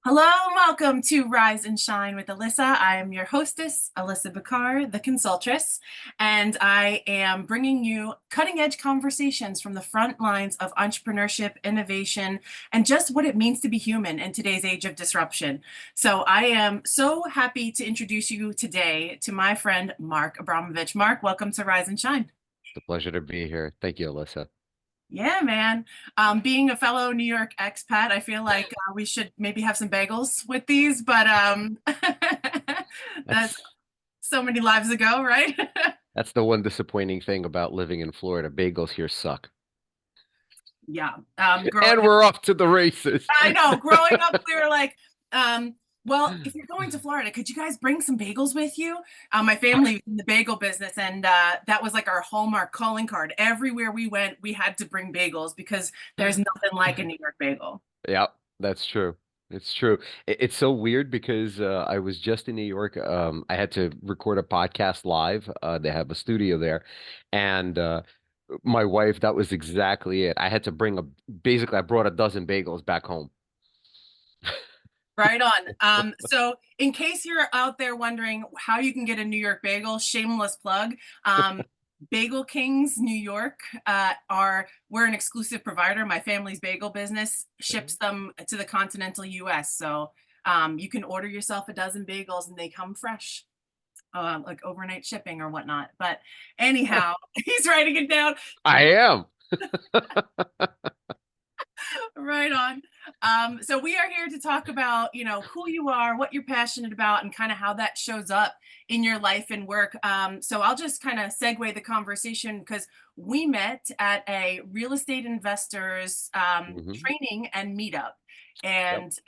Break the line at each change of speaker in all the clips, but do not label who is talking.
Hello, and welcome to Rise and Shine with Alissa. I am your hostess, Alissa Bickar, the consultress, and I am bringing you cutting edge conversations from the front lines of entrepreneurship, innovation, and just what it means to be human in today's age of disruption. So I am so happy to introduce you today to my friend, Mark Abramovich. Mark, welcome to Rise and Shine.
It's a pleasure to be here. Thank you, Alyssa.
Yeah, man. Being a fellow New York expat, I feel like we should maybe have some bagels with these, but that's
That's
so many lives ago, right?
that's the one disappointing thing about living in Florida. Bagels here suck.
Yeah.
And
Growing up,
we're off to the races.
I know, growing up, we were like, well, if you're going to Florida, could you guys bring some bagels with you? My family was in the bagel business, and that was like our hallmark calling card. Everywhere we went, we had to bring bagels because there's nothing like a New York bagel.
Yeah, that's true. It's true. It's so weird because I was just in New York. I had to record a podcast live. They have a studio there, and my wife, that was exactly it. I had to bring basically, I brought a dozen bagels back home.
Right on. So in case you're out there wondering how you can get a New York bagel, shameless plug. Bagel Kings New York we're an exclusive provider. My family's bagel business ships them to the continental US. So you can order yourself a dozen bagels and they come fresh, like overnight shipping or whatnot. But anyhow, he's writing it down.
I am.
Right on. So we are here to talk about, who you are, what you're passionate about, and kind of how that shows up in your life and work. So I'll just kind of segue the conversation because we met at a real estate investors
Hmm.
training and meetup,
Yep.
and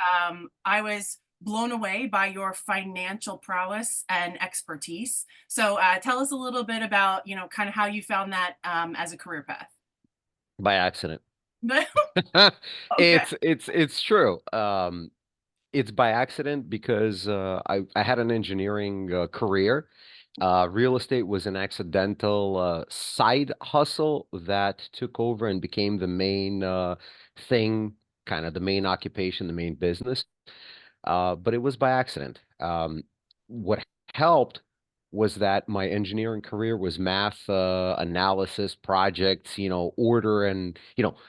I was blown away by your financial prowess and expertise. So tell us a little bit about, kind of how you found that as a career path.
By accident.
Okay.
It's true. It's by accident because I had an engineering career. Real estate was an accidental side hustle that took over and became the main thing, kind of the main occupation, the main business. But it was by accident. What helped was that my engineering career was math, analysis, projects, order and,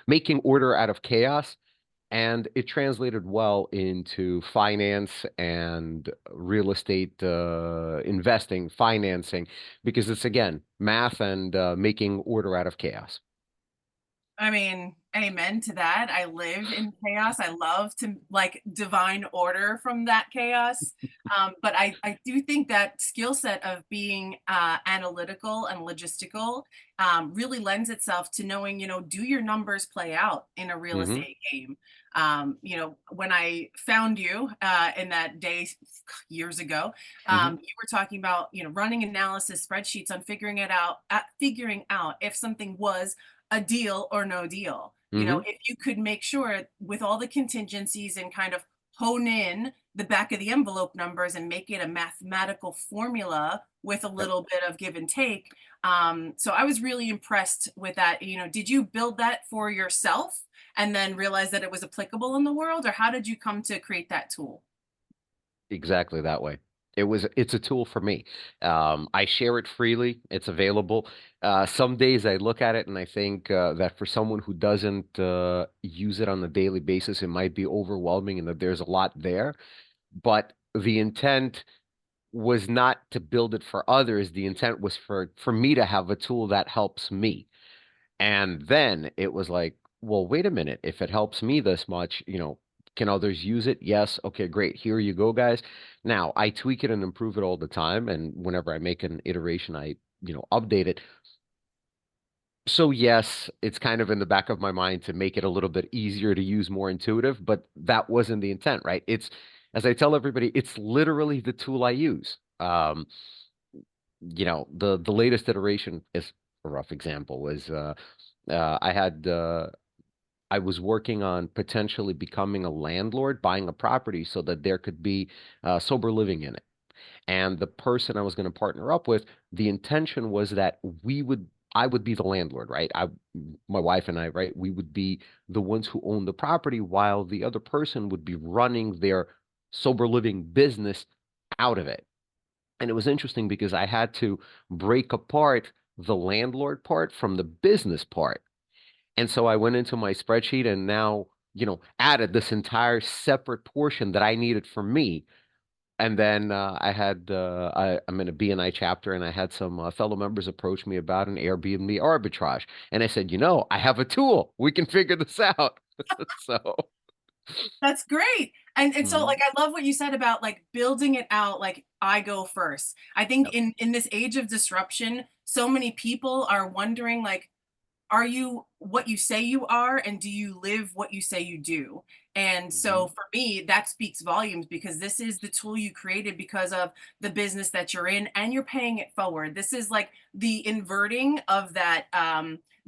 making order out of chaos. And it translated well into finance and real estate investing, financing, because it's again math and making order out of chaos.
I mean, amen to that. I live in chaos. I love to like divine order from that chaos. But I do think that skill set of being analytical and logistical really lends itself to knowing, do your numbers play out in a real
Hmm.
estate game? When I found you in that day years ago,
Hmm.
you were talking about, running analysis spreadsheets on figuring out if something was a deal or no deal.
Hmm.
If you could make sure with all the contingencies and kind of hone in the back of the envelope numbers and make it a mathematical formula with a
Yep.
little bit of give and take. So I was really impressed with that. Did you build that for yourself and then realize that it was applicable in the world, or how did you come to create that tool?
Exactly that way. It's a tool for me. I share it freely. It's available. Some days I look at it and I think that for someone who doesn't use it on a daily basis, it might be overwhelming and that there's a lot there. But the intent was not to build it for others. The intent was for me to have a tool that helps me. And then it was like, well, wait a minute. If it helps me this much, can others use it? Yes. Okay, great. Here you go, guys. Now, I tweak it and improve it all the time. And whenever I make an iteration, I, update it. So, yes, it's kind of in the back of my mind to make it a little bit easier to use, more intuitive, but that wasn't the intent, right? As I tell everybody, it's literally the tool I use. The latest iteration is a rough example was uh, I had I was working on potentially becoming a landlord, buying a property so that there could be sober living in it. And the person I was going to partner up with, the intention was that we would I would be the landlord, right? My wife and I, right? We would be the ones who own the property while the other person would be running their sober living business out of it. And it was interesting because I had to break apart the landlord part from the business part. And so I went into my spreadsheet and now, added this entire separate portion that I needed for me. And then I'm in a BNI chapter, and I had some fellow members approach me about an Airbnb arbitrage. And I said, I have a tool. We can figure this out. So,
That's great. And so
mhm,
like I love what you said about like building it out like I go first. I think
yep.
in this age of disruption, so many people are wondering like, are you what you say you are and do you live what you say you do? And so
Hmm.
for me, that speaks volumes because this is the tool you created because of the business that you're in and you're paying it forward. This is like the inverting of that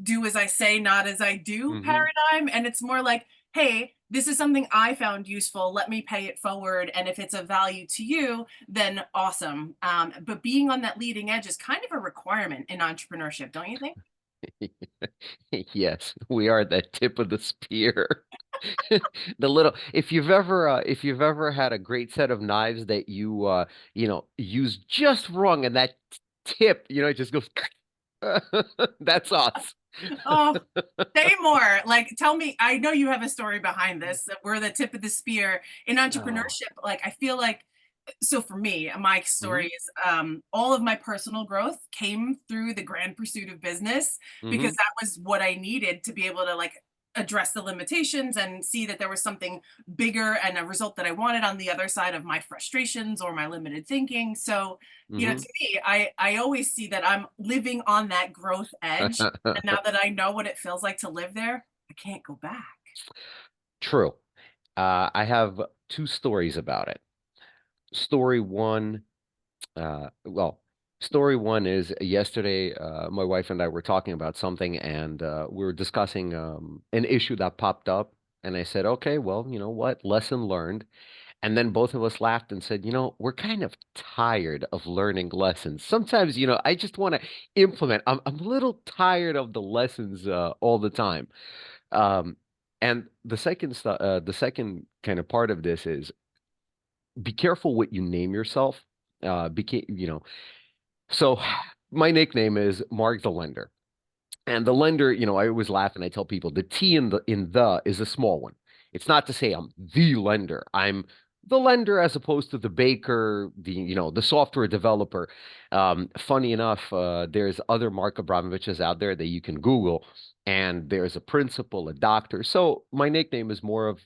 do as I say, not as I do
Hmm.
paradigm. And it's more like, hey, this is something I found useful. Let me pay it forward. And if it's of value to you, then awesome. But being on that leading edge is kind of a requirement in entrepreneurship, don't you think?
Yes, we are the tip of the spear. The little, if you've ever had a great set of knives that use just wrong, and that tip, it just goes, that's us.
Oh, say more. Like, tell me, I know you have a story behind this. That we're the tip of the spear in
Oh.
entrepreneurship. Like, I feel like, so for me, my
Hmm.
story is all of my personal growth came through the grand pursuit of business because
Hmm.
that was what I needed to be able to like address the limitations and see that there was something bigger and a result that I wanted on the other side of my frustrations or my limited thinking. So,
Hmm.
to me, I always see that I'm living on that growth edge. And now that I know what it feels like to live there, I can't go back.
True. I have two stories about it. Story one, well, story one is yesterday, my wife and I were talking about something, and we were discussing an issue that popped up. And I said, okay, well, you know what? Lesson learned. And then both of us laughed and said, we're kind of tired of learning lessons. Sometimes, I just want to implement. I'm a little tired of the lessons all the time. Um, and the second kind of part of this is be careful what you name yourself. So my nickname is Mark the Lender. And the lender, I always laugh and I tell people the T in the is a small one. It's not to say I'm the lender. I'm the lender as opposed to the baker, the software developer. Funny enough, there's other Mark Abramoviches out there that you can Google, and there's a principal, a doctor. So my nickname is more of,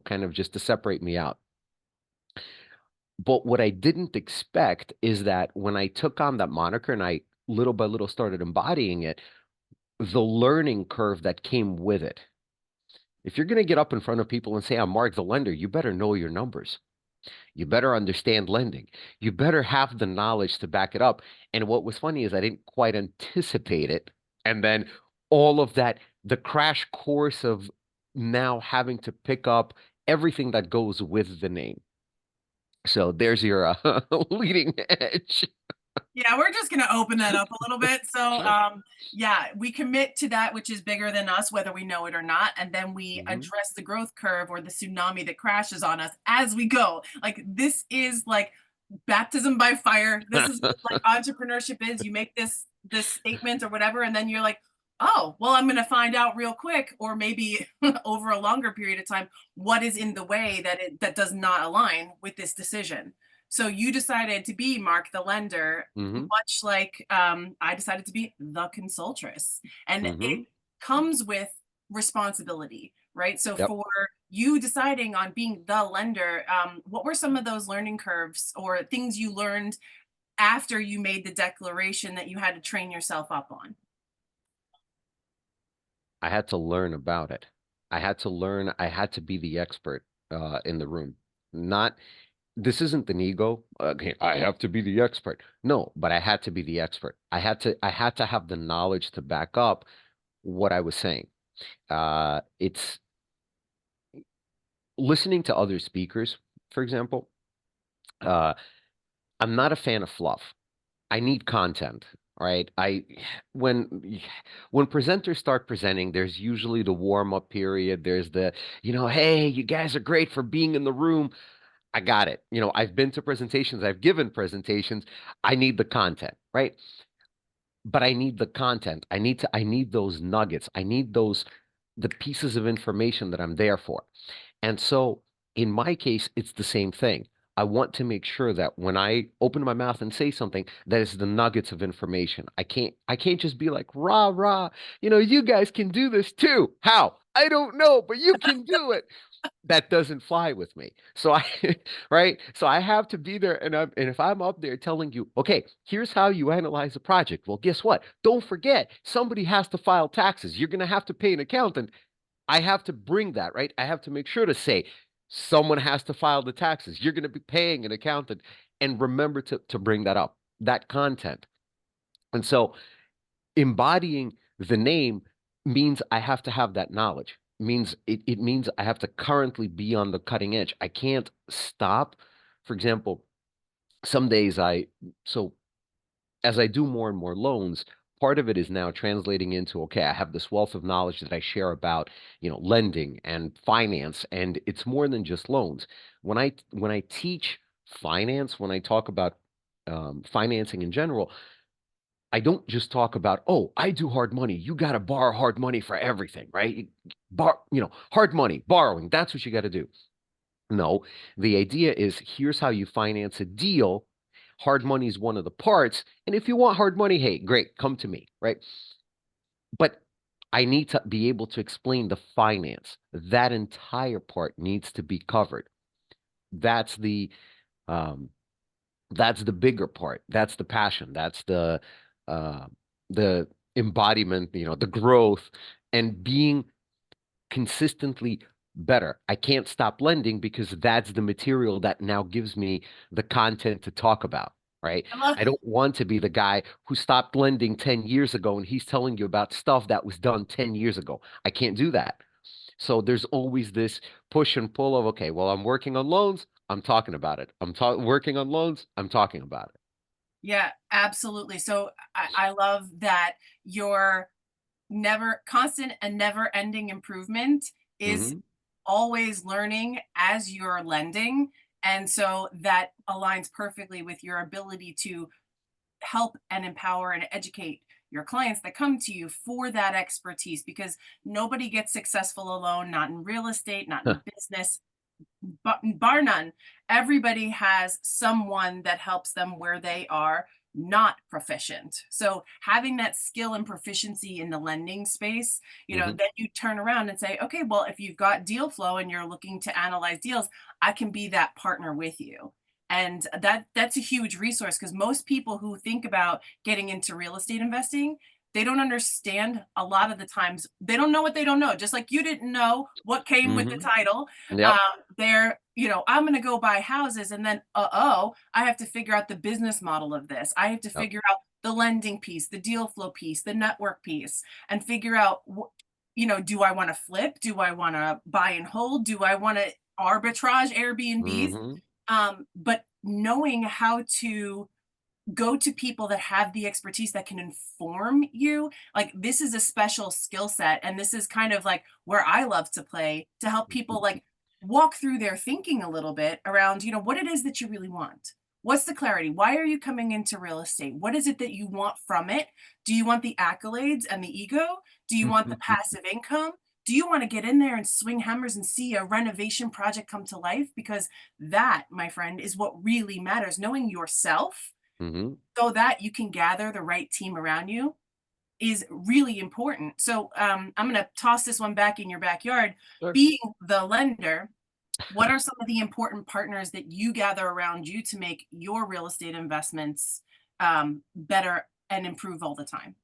kind of just to separate me out. But what I didn't expect is that when I took on that moniker and I little by little started embodying it, the learning curve that came with it. If you're going to get up in front of people and say, I'm Mark the lender, you better know your numbers. You better understand lending. You better have the knowledge to back it up. And what was funny is I didn't quite anticipate it. And then all of that, the crash course of now having to pick up everything that goes with the name. So there's your leading edge.
Yeah, we're just going to open that up a little bit. So, yeah, we commit to that which is bigger than us, whether we know it or not. And then we
Hmm.
address the growth curve or the tsunami that crashes on us as we go. Like, this is like baptism by fire. This is what like entrepreneurship is. You make this statement or whatever, and then you're like, oh, well, I'm going to find out real quick, or maybe over a longer period of time, what is in the way that does not align with this decision. So you decided to be Mark the lender,
Hmm.
much like I decided to be the consultress. And it
Hmm.
comes with responsibility, right? So
Yep.
for you deciding on being the lender, what were some of those learning curves or things you learned after you made the declaration that you had to train yourself up on?
I had to learn about it. I had to be the expert in the room. Not, this isn't an ego. Okay, I have to be the expert. No, but I had to be the expert. I had to have the knowledge to back up what I was saying. It's listening to other speakers, for example. Uh, I'm not a fan of fluff. I need content. right? When when presenters start presenting, there's usually the warm up period. There's the, hey, you guys are great for being in the room. I got it. I've been to presentations, I've given presentations. I need the content, right? But I need the content. I need those nuggets. I need the pieces of information that I'm there for. And so in my case, it's the same thing. I want to make sure that when I open my mouth and say something, that is the nuggets of information. I can't just be like, rah, rah, you guys can do this too. How? I don't know, but you can do it. That doesn't fly with me. So I, right? So I have to be there, and if I'm up there telling you, okay, here's how you analyze a project. Well, guess what? Don't forget, somebody has to file taxes. You're gonna have to pay an accountant. I have to bring that, right? I have to make sure to say, someone has to file the taxes. You're gonna be paying an accountant, and remember to bring that up, that content. And so embodying the name means I have to have that knowledge. It means I have to currently be on the cutting edge. I can't stop. For example, some days so as I do more and more loans, part of it is now translating into, okay, I have this wealth of knowledge that I share about, lending and finance, and it's more than just loans. When I teach finance, when I talk about financing in general, I don't just talk about, oh, I do hard money. You got to borrow hard money for everything, right? Hard money, borrowing, that's what you got to do. No, the idea is here's how you finance a deal. Hard money is one of the parts. And if you want hard money, hey, great, come to me, right? But I need to be able to explain the finance. That entire part needs to be covered. That's the um, that's the bigger part. That's the passion. That's uh, the embodiment, the growth, and being consistently better. I can't stop lending because that's the material that now gives me the content to talk about, right?
I love
I don't want to be the guy who stopped lending 10 years ago and he's telling you about stuff that was done 10 years ago. I can't do that. So there's always this push and pull of, okay, well, I'm working on loans, I'm talking about it. Working on loans, I'm talking about it.
Yeah, absolutely. So I love that your never constant and never ending improvement is
Hmm.
always learning as you're lending. And so that aligns perfectly with your ability to help and empower and educate your clients that come to you for that expertise, because nobody gets successful alone, not in real estate, not in business, but bar none. Everybody has someone that helps them where they are not proficient. So having that skill and proficiency in the lending space,
Hmm.
then you turn around and say, okay, well, if you've got deal flow and you're looking to analyze deals, I can be that partner with you. And that's a huge resource, because most people who think about getting into real estate investing, they don't understand a lot of the times. They don't know what they don't know. Just like you didn't know what came with the
Hmm.
title,
Yep.
they're, I'm going to go buy houses, and then, I have to figure out the business model of this. I have to
Yep.
figure out the lending piece, the deal flow piece, the network piece, and figure out, do I want to flip? Do I want to buy and hold? Do I want to arbitrage Airbnbs?
Hmm.
But knowing how to go to people that have the expertise that can inform you, like, this is a special skill set, and this is kind of like where I love to play, to help people like walk through their thinking a little bit around, what it is that you really want. What's the clarity? Why are you coming into real estate? What is it that you want from it? Do you want the accolades and the ego? Do you want the passive income? Do you want to get in there and swing hammers and see a renovation project come to life? Because that, my friend, is what really matters. Knowing yourself
Hmm.
so that you can gather the right team around you is really important. So I'm going to toss this one back in your backyard.
Sure.
Being the lender, what are some of the important partners that you gather around you to make your real estate investments better and improve all the time?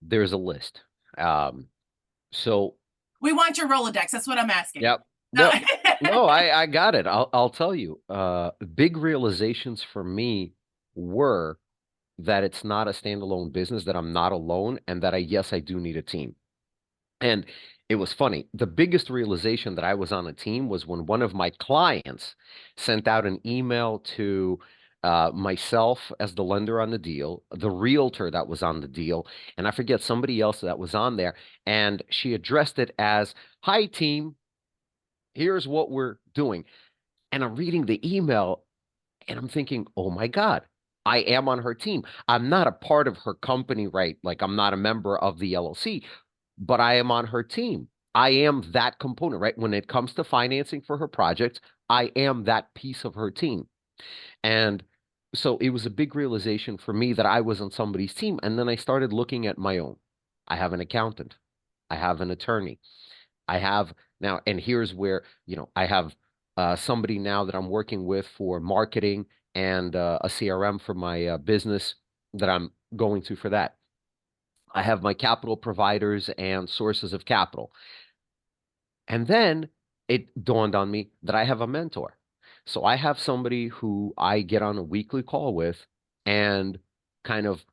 There's a list. Um, so
We want your Rolodex. That's what I'm asking.
Yep. Yep. No, I got it. I'll tell you. Big realizations for me were that it's not a standalone business, that I'm not alone, and that yes, I do need a team. And it was funny. The biggest realization that I was on a team was when one of my clients sent out an email to myself as the lender on the deal, the realtor that was on the deal, and I forget somebody else that was on there. And she addressed it as, "Hi, team. Here's what we're doing." And I'm reading the email and I'm thinking, oh my God, I am on her team. I'm not a part of her company, right? Like I'm not a member of the LLC, but I am on her team. I am that component, right? When it comes to financing for her projects, I am that piece of her team. And so it was a big realization for me that I was on somebody's team. And then I started looking at my own. I have an accountant, I have an attorney, I have now, and here's where, I have somebody now that I'm working with for marketing and a CRM for my business that I'm going to for that. I have my capital providers and sources of capital. And then it dawned on me that I have a mentor. So I have somebody who I get on a weekly call with and kind of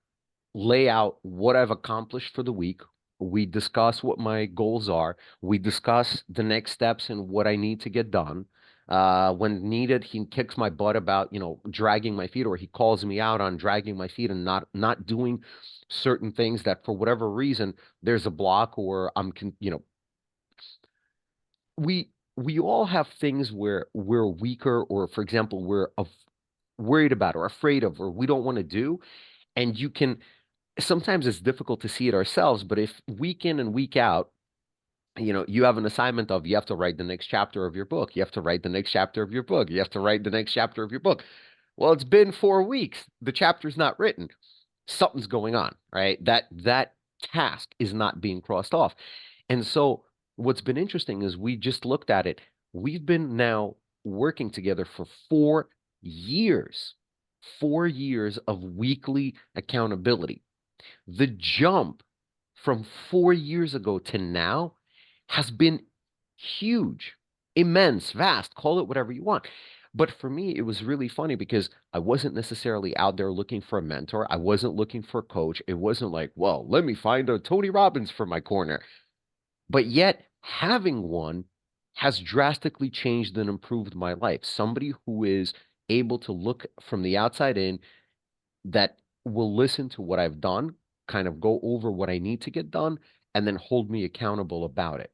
lay out what I've accomplished for the week. We discuss what my goals are. We discuss the next steps and what I need to get done. When needed, he kicks my butt about, dragging my feet, or he calls me out on dragging my feet and not doing certain things that for whatever reason there's a block or we all have things where we're weaker, or for example, we're worried about or afraid of or we don't want to do. And you can sometimes it's difficult to see it ourselves, but if week in and week out, you have an assignment of you have to write the next chapter of your book, you have to write the next chapter of your book, you have to write the next chapter of your book. Well, it's been 4 weeks. The chapter's not written. Something's going on, right? That task is not being crossed off. And so what's been interesting is we just looked at it. We've been now working together for 4 years, 4 years of weekly accountability. The jump from 4 years ago to now has been huge, immense, vast, call it whatever you want. But for me, it was really funny because I wasn't necessarily out there looking for a mentor. I wasn't looking for a coach. It wasn't like, well, let me find a Tony Robbins for my corner. But yet, having one has drastically changed and improved my life. Somebody who is able to look from the outside in, that will listen to what I've done, kind of go over what I need to get done, and then hold me accountable about it.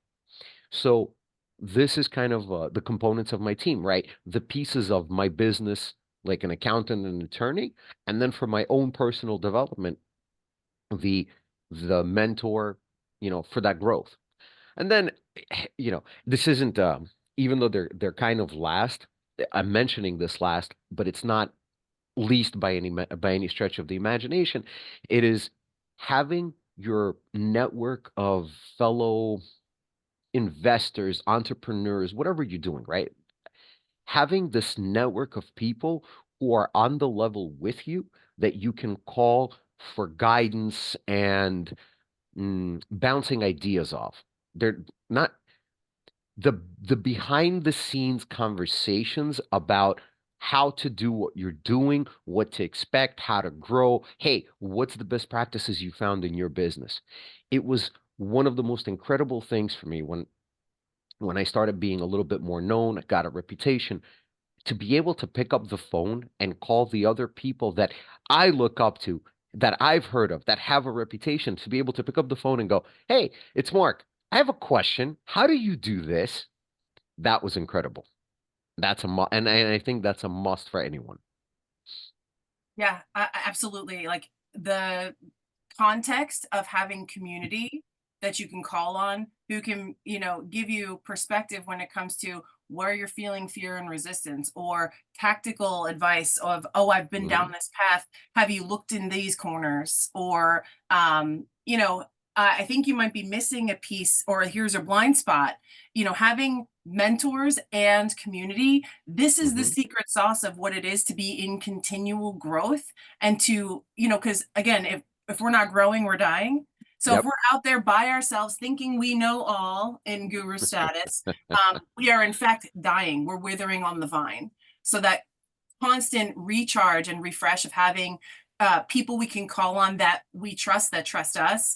So this is kind of the components of my team, right? The pieces of my business, like an accountant and attorney, and then for my own personal development, the the mentor, for that growth. And then, this isn't even though they're kind of last. I'm mentioning this last, but it's not least by any stretch of the imagination. It is having your network of fellow investors, entrepreneurs, whatever you're doing, right? Having this network of people who are on the level with you that you can call for guidance and bouncing ideas off. They're not the behind the scenes conversations about how to do what you're doing, what to expect, how to grow. Hey, what's the best practices you found in your business? It was one of the most incredible things for me when I started being a little bit more known, I got a reputation, to be able to pick up the phone and call the other people that I look up to, that I've heard of, that have a reputation, to be able to pick up the phone and go, "Hey, it's Mark. I have a question. How do you do this?" That was incredible. That's a and I think that's a must for anyone.
Yeah, absolutely. Like the context of having community that you can call on who can, give you perspective when it comes to where you're feeling fear and resistance, or tactical advice of, oh, I've been
Mhm.
down this path. Have you looked in these corners? Or, I think you might be missing a piece, or here's your blind spot. Having mentors and community, this is the
Mhm.
secret sauce of what it is to be in continual growth. And to, because again, if we're not growing, we're dying. So if
Yep.
we're out there by ourselves thinking we know all in guru status, we are in fact dying. We're withering on the vine. So that constant recharge and refresh of having people we can call on that we trust, that trust us,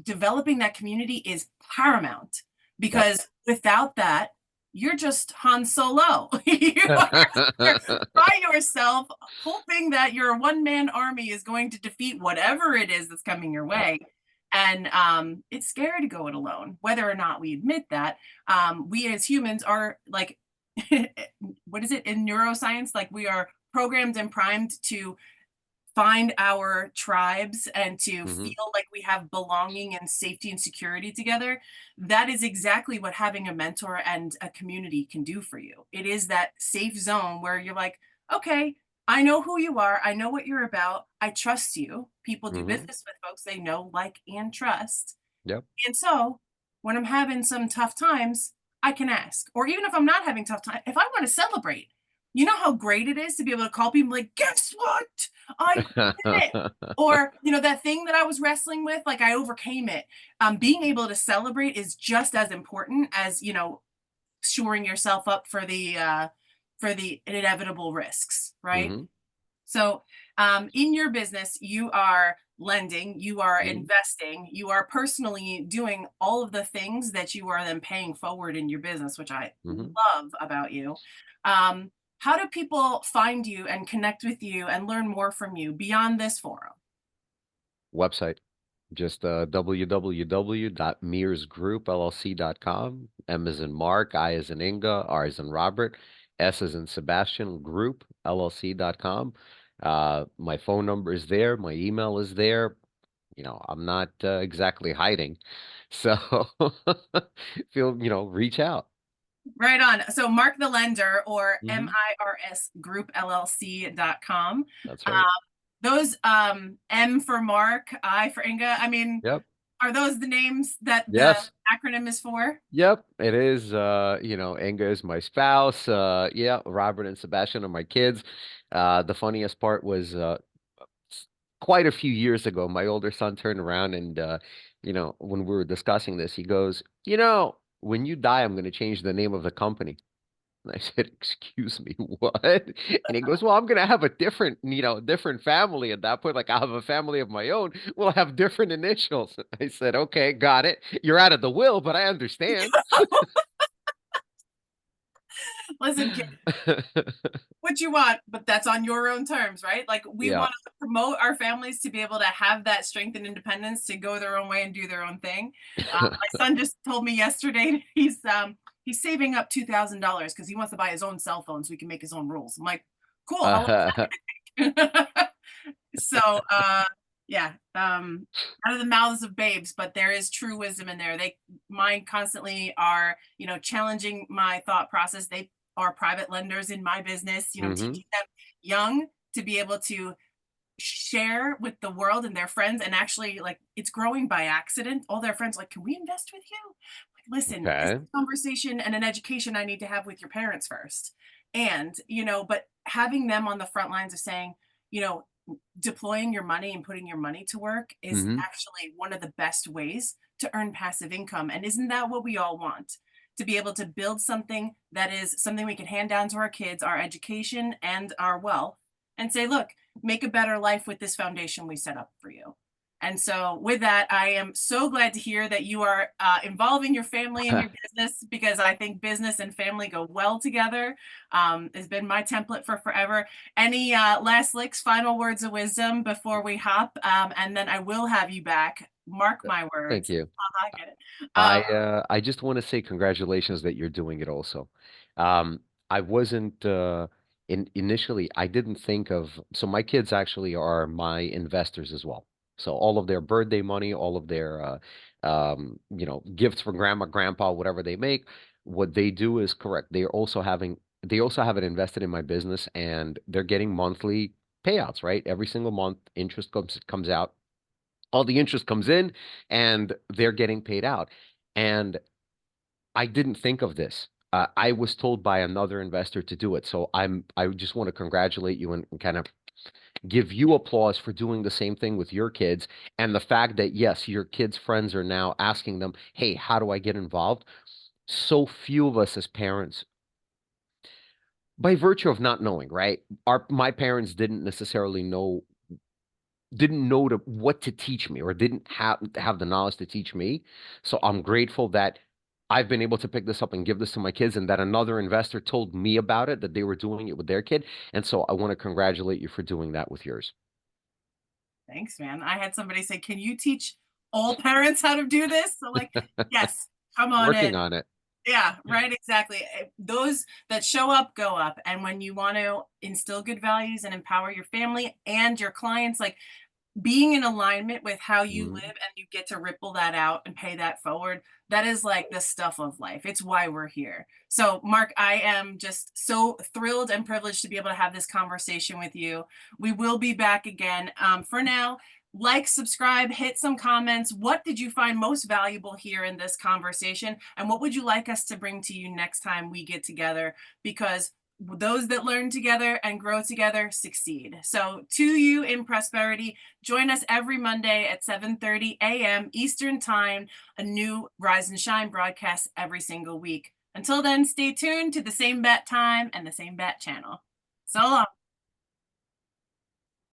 developing that community is paramount,
Yep.
because without that, you're just Han Solo. You are here by yourself, hoping that your one-man army is going to defeat whatever it is that's coming your
Yep.
way. And it's scary to go it alone, whether or not we admit that. We as humans are like, what is it in neuroscience? Like we are programmed and primed to find our tribes and to
Hmm.
feel like we have belonging and safety and security together. That is exactly what having a mentor and a community can do for you. It is that safe zone where you're like, okay, I know who you are. I know what you're about. I trust you. People do
Hmm.
business with folks they know, like, and trust.
Yep.
And so when I'm having some tough times, I can ask. Or even if I'm not having tough time, if I want to celebrate, you know how great it is to be able to call people like, guess what? I did it. Or, that thing that I was wrestling with, like I overcame it. Being able to celebrate is just as important as, shoring yourself up for the inevitable risks, right?
Hmm.
So, in your business, you are lending, you are
Hmm.
investing, you are personally doing all of the things that you are then paying forward in your business, which I
Hmm.
love about you. How do people find you and connect with you and learn more from you beyond this forum?
Website. Just www.mearsgroupllc.com. M as in Mark, I as in Inga, R as in Robert, S as in Sebastian, group, LLC.com. My phone number is there. My email is there. I'm not exactly hiding. So reach out.
Right on. So Mark the Lender or
Hmm.
MIRS Group LLC.com.
That's
Uh,
right.
those M for Mark, I for Inga. I mean,
Yep.
are those the names that the
Yes.
acronym is for?
Yep, it is. Inga is my spouse. Yeah, Robert and Sebastian are my kids. The funniest part was quite a few years ago, my older son turned around and when we were discussing this, he goes, when you die, I'm going to change the name of the company. And I said, "Excuse me, what?" And he goes, "Well, I'm gonna have a different family at that point. Like I have a family of my own. We'll have different initials." I said, "Okay, got it. You're out of the will, but I understand."
Listen, kid, what you want, but that's on your own terms, right? Like we
Yeah.
want to promote our families to be able to have that strength and independence to go their own way and do their own thing. My son just told me yesterday he's saving up $2,000 because he wants to buy his own cell phone so he can make his own rules. I'm like, cool. How long is that? So yeah, out of the mouths of babes, but there is true wisdom in there. They mine constantly are, challenging my thought process. They are private lenders in my business,
Hmm.
teaching them young to be able to share with the world and their friends, and actually like it's growing by accident. All their friends like, can we invest with you? Like, listen, this is
Okay.
a conversation and an education I need to have with your parents first. And, but having them on the front lines of saying, you know, deploying your money and putting your money to work is
Hmm.
actually one of the best ways to earn passive income. And isn't that what we all want? To be able to build something that is something we can hand down to our kids, our education and our wealth, and say, look, make a better life with this foundation we set up for you. And so, with that, I am so glad to hear that you are involving your family in your business because I think business and family go well together. Has been my template for forever. Any last licks, final words of wisdom before we hop? And then I will have you back. Mark my
Thank
words.
you.
I get it.
I just want to say congratulations that you're doing it also. Um, I wasn't initially I didn't think of so my kids actually are my investors as well. So all of their birthday money, all of their gifts for grandma, grandpa, whatever they make, what they do is correct. They also have it invested in my business and they're getting monthly payouts, right? Every single month interest comes out, all the interest comes in and they're getting paid out. And I didn't think of this. I was told by another investor to do it. So I just want to congratulate you and kind of give you applause for doing the same thing with your kids. And the fact that, yes, your kids' friends are now asking them, hey, how do I get involved? So few of us as parents, by virtue of not knowing, right? My parents didn't know what to teach me or didn't have the knowledge to teach me. So I'm grateful that I've been able to pick this up and give this to my kids, and that another investor told me about it, that they were doing it with their kid. And so I want to congratulate you for doing that with yours.
Thanks, man. I had somebody say, "Can you teach all parents how to do this?" So like, yes, come on
Working
in.
on it.
Yeah, right, exactly. Those that show up go up. And when you want to instill good values and empower your family and your clients, like being in alignment with how you live
Mhm.
and you get to ripple that out and pay that forward, that is like the stuff of life. It's why we're here. So, Mark, I am just so thrilled and privileged to be able to have this conversation with you. We will be back again. For now, like, subscribe, hit some comments. What did you find most valuable here in this conversation? And what would you like us to bring to you next time we get together? Because those that learn together and grow together succeed. So, to you in prosperity, join us every Monday at 7:30 a.m. Eastern Time, a new Rise and Shine broadcast every single week. Until then, stay tuned to the same bat time and the same bat channel. So long.